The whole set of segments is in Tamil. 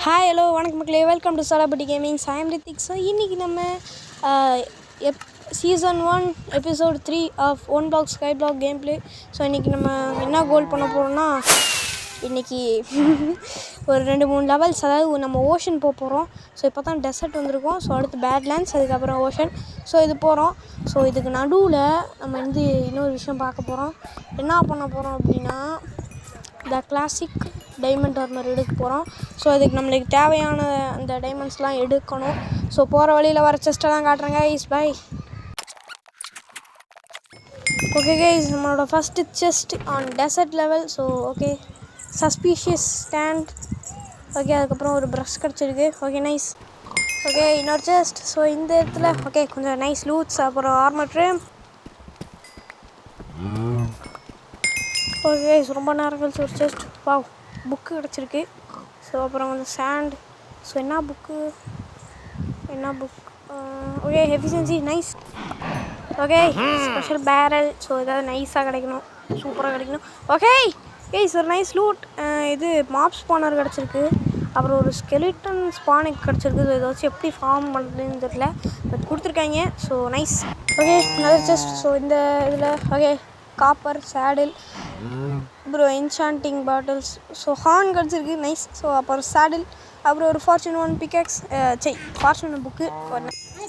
ஹாய் ஹலோ வணக்கம் மக்களே, welcome to Salapatti gaming. I am Rithik. So இன்றைக்கி நம்ம season 1 episode 3 of one block sky block game play. So இன்றைக்கி நம்ம என்ன கோல் பண்ண போகிறோம்னா, இன்றைக்கி ஒரு 2-3 லெவல்ஸ், அதாவது நம்ம ஓஷன் போக போகிறோம். ஸோ இப்போ தான் டெசர்ட் வந்திருக்கோம். ஸோ அடுத்து பேட்லேண்ட்ஸ், அதுக்கப்புறம் ஓஷன். ஸோ இது போகிறோம். ஸோ இதுக்கு நடுவில் நம்ம இன்னொரு விஷயம் பார்க்க போகிறோம். என்ன பண்ண போகிறோம் அப்படின்னா, த கிளாசிக் டைமண்ட் ஆர்மர் எடுக்க போகிறோம். ஸோ அதுக்கு நம்மளுக்கு தேவையான அந்த டைமண்ட்ஸ்லாம் எடுக்கணும். ஸோ போகிற வழியில் வர செஸ்ட்டெல்லாம் காட்டுறேங்க கைஸ். பை. ஓகே கைஸ், நம்மளோட first chest on desert level. So okay, suspicious stand. Okay, அதுக்கப்புறம் ஒரு ப்ரஷ் கிடச்சிருக்கு. Okay, nice. ஓகே, இன்னொரு செஸ்ட். ஸோ இந்த இடத்துல ஓகே கொஞ்சம் நைஸ் லூட்ஸ், அப்புறம் ஆர்மர் ட்ரேம். ஓகே, ரொம்ப நேரம் கழிச்சு ஒரு செஸ்ட். வாவ், புக்கு கிடச்சிருக்கு. ஸோ அப்புறம் வந்து சாண்ட். ஸோ என்ன book okay, efficiency nice. Okay, special barrel. So ஏதாவது நைஸாக கிடைக்கணும், சூப்பராக கிடைக்கணும். ஓகே கைஸ், ஒரு நைஸ் லூட். இது மாப் ஸ்பானர் கிடச்சிருக்கு. அப்புறம் ஒரு ஸ்கெலிட்டன் ஸ்பானிக் கிடச்சிருக்கு. ஸோ இதை வச்சு எப்படி ஃபார்ம் பண்ணுறதுன்னு தெரியல, பட் கொடுத்துருக்காங்க. So nice. ஓகே, நல்ல செஸ்ட். ஸோ இந்த இதில் ஓகே காப்பர் சேடில், அப்புறம் என்சாண்டிங் பாட்டில்ஸ். ஸோ ஹார்ன் கிடச்சிருக்கு, நைஸ். ஸோ அப்புறம் சேடில், அப்புறம் ஒரு fortune 1 pickaxe, fortune book.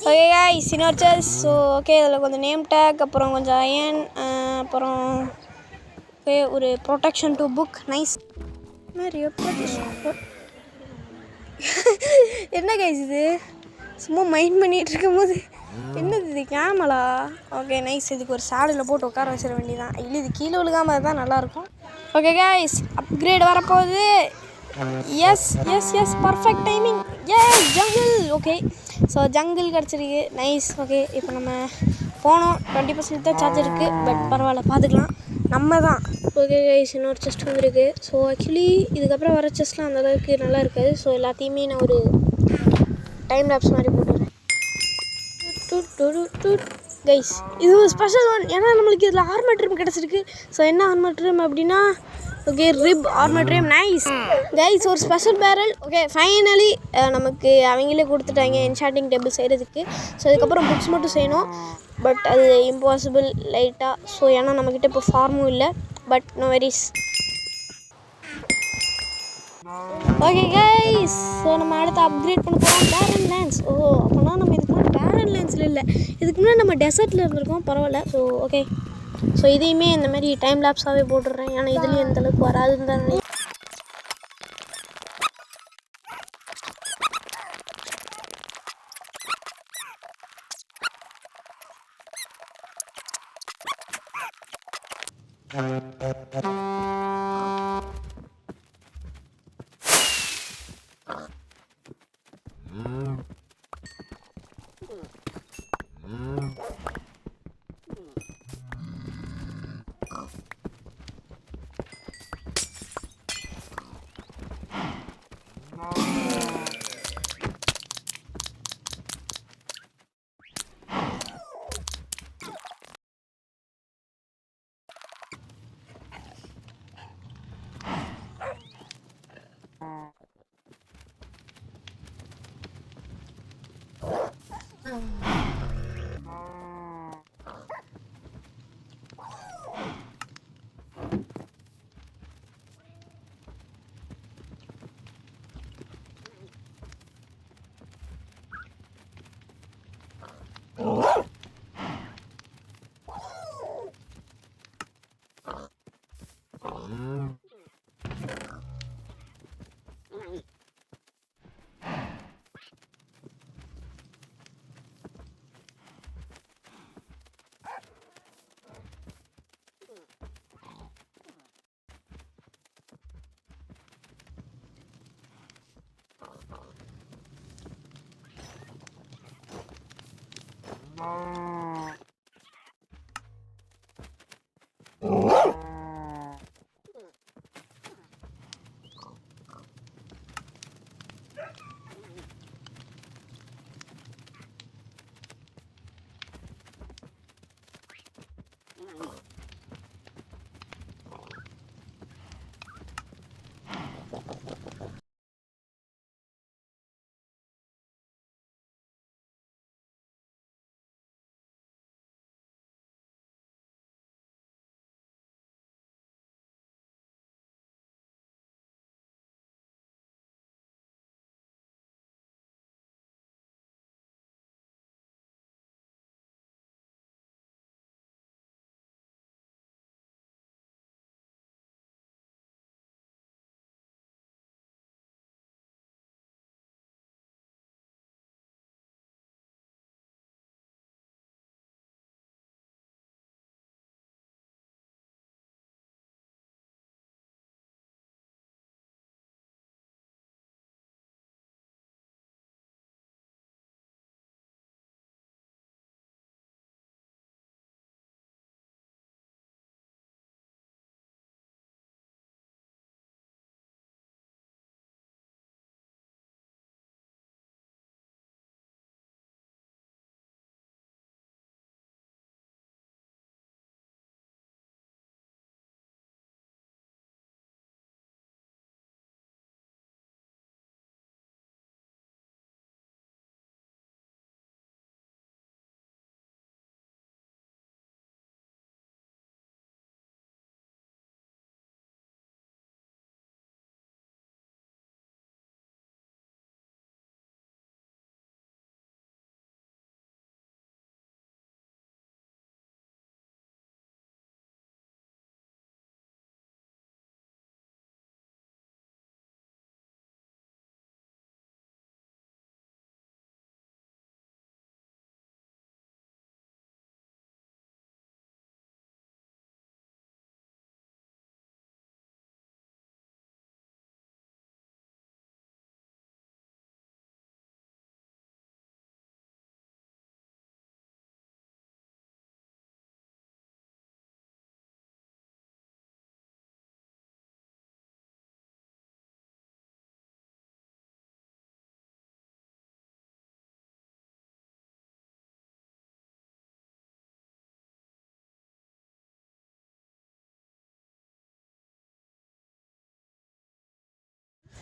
Okay guys, இன்னொரு செஸ். ஸோ ஓகே, அதில் கொஞ்சம் நேம் டேக், அப்புறம் கொஞ்சம் அயன், அப்புறம் ஓகே ஒரு ப்ரொடெக்ஷன் டு புக், நைஸ். என்ன கைஸ் இது, சும்மா மைண்ட் பண்ணிகிட்டு இருக்கும் போது என்னது இது, கேமலா? Okay nice. இதுக்கு ஒரு சேடில் போட்டு உட்கார வச்சிட வேண்டியதான். இல்லை, இது கீழே விழுகாமல் தான் நல்லாயிருக்கும். ஓகே கைஸ், அப்கிரேட் வரப்போகுது. Yes yes yes, perfect timing. Jungle. Okay, so jungle கிடச்சிருக்கு, நைஸ். ஓகே, இப்போ நம்ம போனோம். 20% தான் சார்ஜ் இருக்குது, பட் பரவாயில்ல, பார்த்துக்கலாம், நம்ம தான். ஓகே கைஸ், இன்னொரு செஸ்ட் வந்துருக்கு. ஸோ ஆக்சுவலி இதுக்கப்புறம் வர செஸ்ட்லாம் அந்தளவுக்கு நல்லா இருக்காது. ஸோ எல்லாத்தையுமே நான் ஒரு டைம் லேப்ஸ் மாதிரி போட்டுறேன். கைஸ், இது ஒரு ஸ்பெஷல் ஒன். ஏன்னா நம்மளுக்கு இதில் ஆர்மர் ட்ரீம் கிடச்சிருக்கு. ஸோ என்ன ஆர்மர் ட்ரீம் அப்படின்னா, okay rib armour trim, nice. Guys, ஒரு ஸ்பெஷல் பேரல். ஓகே, ஃபைனலி நமக்கு அவங்களே கொடுத்துட்டாங்க என்சாண்டிங் டேபிள் செய்கிறதுக்கு. ஸோ அதுக்கப்புறம் புக்ஸ் மட்டும் செய்யணும், பட் அது இம்பாசிபிள் லைட்டாக. ஸோ ஏன்னா நம்மக்கிட்ட இப்போ ஃபார்மும் இல்லை, but no berries. Okay guys, so நம்ம அடுத்து அப்கிரேட் பண்ண போகிறோம் பேரன் லேண்ட்ஸ். அப்போனா நம்ம இதுக்கு முன்னாடி பேரன் லேண்ட்ஸில் இல்லை, இதுக்கு முன்னாடி நம்ம டெசர்ட்டில் இருந்திருக்கோம். பரவாயில்ல. ஸோ ஓகே, ஸோ இதையுமே இந்த மாதிரி டைம் லேப்ஸாகவே போட்டுடுறேன். ஏன்னா இதுலேயும் எந்தளவுக்கு வராதுன்னு தான்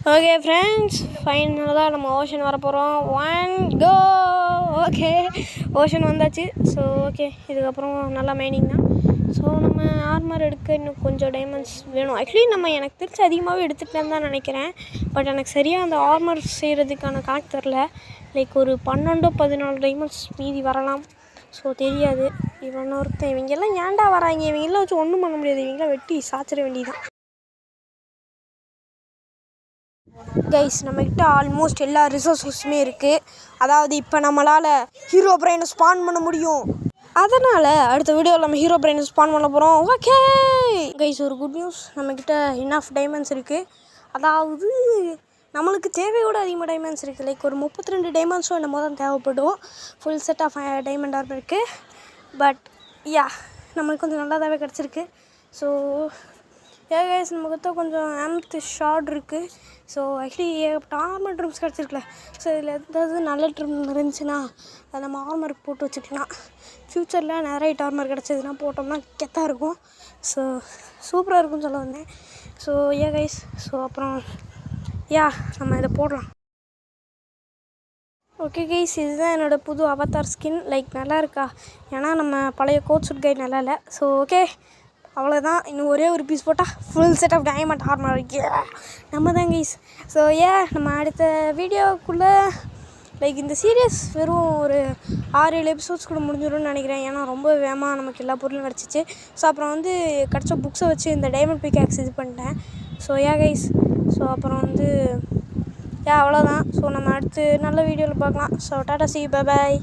ஓகே ஃப்ரெண்ட்ஸ், ஃபைனலாக நம்ம ஓஷன் வர போகிறோம். 1 கோ. ஓகே, ஓஷன் வந்தாச்சு. ஸோ ஓகே, இதுக்கப்புறம் நல்லா மைனிங் தான். ஸோ நம்ம ஆர்மர் எடுக்க இன்னும் கொஞ்சம் டைமண்ட்ஸ் வேணும். ஆக்சுவலி நம்ம எனக்கு தெரிஞ்சு அதிகமாகவே எடுத்துகிட்டேன்னு தான் நினைக்கிறேன். பட் எனக்கு சரியாக அந்த ஆர்மர் செய்கிறதுக்கான கணக்கு தெரில. லைக் ஒரு 12-14 டைமண்ட்ஸ் மீதி வரலாம். ஸோ தெரியாது. இவங்கெல்லாம் ஏன்டா வராங்க? இவங்கெல்லாம் வச்சு ஒன்றும் பண்ண முடியாது. இவங்கெல்லாம் வெட்டி சாச்சிட வேண்டியதான். கைஸ், நம்மக்கிட்ட ஆல்மோஸ்ட் எல்லா ரிசோர்ஸஸுமே இருக்குது. அதாவது இப்போ நம்மளால் ஹீரோ பிரெயினை ஸ்பான் பண்ண முடியும். அதனால் அடுத்த வீடியோவில் நம்ம ஹீரோ பிரெயினை ஸ்பான் பண்ண போகிறோம். ஓகே கைஸ், ஒரு குட் நியூஸ், நம்மக்கிட்ட இனஃப் டைமண்ட்ஸ் இருக்குது. அதாவது நம்மளுக்கு தேவையோட அதிகமாக டைமண்ட்ஸ் இருக்குது. லைக் ஒரு 32 டைமண்ட்ஸும் என்னமோ தான் தேவைப்படும். Full set of diamond armour இருக்குது. பட் யா, நம்மளுக்கு கொஞ்சம் நல்லாதாகவே கிடச்சிருக்கு. ஸோ கைஸ், நம்மக்கிட்ட கொஞ்சம் ஆம்த் ஷார்ட் இருக்குது. ஸோ ஆக்சுவலி ஏகப்பட்ட ஆர்மர் ட்ரிம்ஸ் கிடச்சிருக்குல. ஸோ இதில் ஏதாவது நல்ல ட்ரிம் இருந்துச்சுன்னா அதை நம்ம ஆர்மருக்கு போட்டு வச்சுக்கலாம். ஃப்யூச்சரில் நிறைய ஆர்மர் கிடச்சதுன்னா போட்டோம்னா கெத்தாக இருக்கும். ஸோ சூப்பராக இருக்கும்னு சொல்ல வந்தேன். ஸோ கைஸ், ஸோ அப்புறம் நம்ம இதை போடலாம். ஓகே கைஸ், இதுதான் என்னோடய புது அவதார் ஸ்கின். லைக் நல்லா இருக்கா? ஏன்னா நம்ம பழைய கோட் சூட் கைட் நல்லா இல்லை. ஸோ ஓகே, அவ்வளோதான். இன்னும் ஒரே ஒரு பீஸ் போட்டால் full set of diamond armour நம்ம தான் கைஸ். ஸோ நம்ம அடுத்த வீடியோக்குள்ளே லைக் இந்த சீரியஸ் வெறும் ஒரு 6-7 எபிசோட்ஸ்குள்ளே முடிஞ்சிடும்னு நினைக்கிறேன். ஏன்னா ரொம்ப வேகமாக நமக்கு எல்லா பொருளும் கிடச்சிச்சு. ஸோ அப்புறம் கிடச்ச புக்ஸை வச்சு இந்த டைமண்ட் பிக்காக்ஸ் இது பண்ணிட்டேன். ஸோ கைஸ், ஸோ அப்புறம் அவ்வளோதான். ஸோ நம்ம அடுத்து நல்ல வீடியோவில் பார்க்கலாம். So Tata, C, bye bye.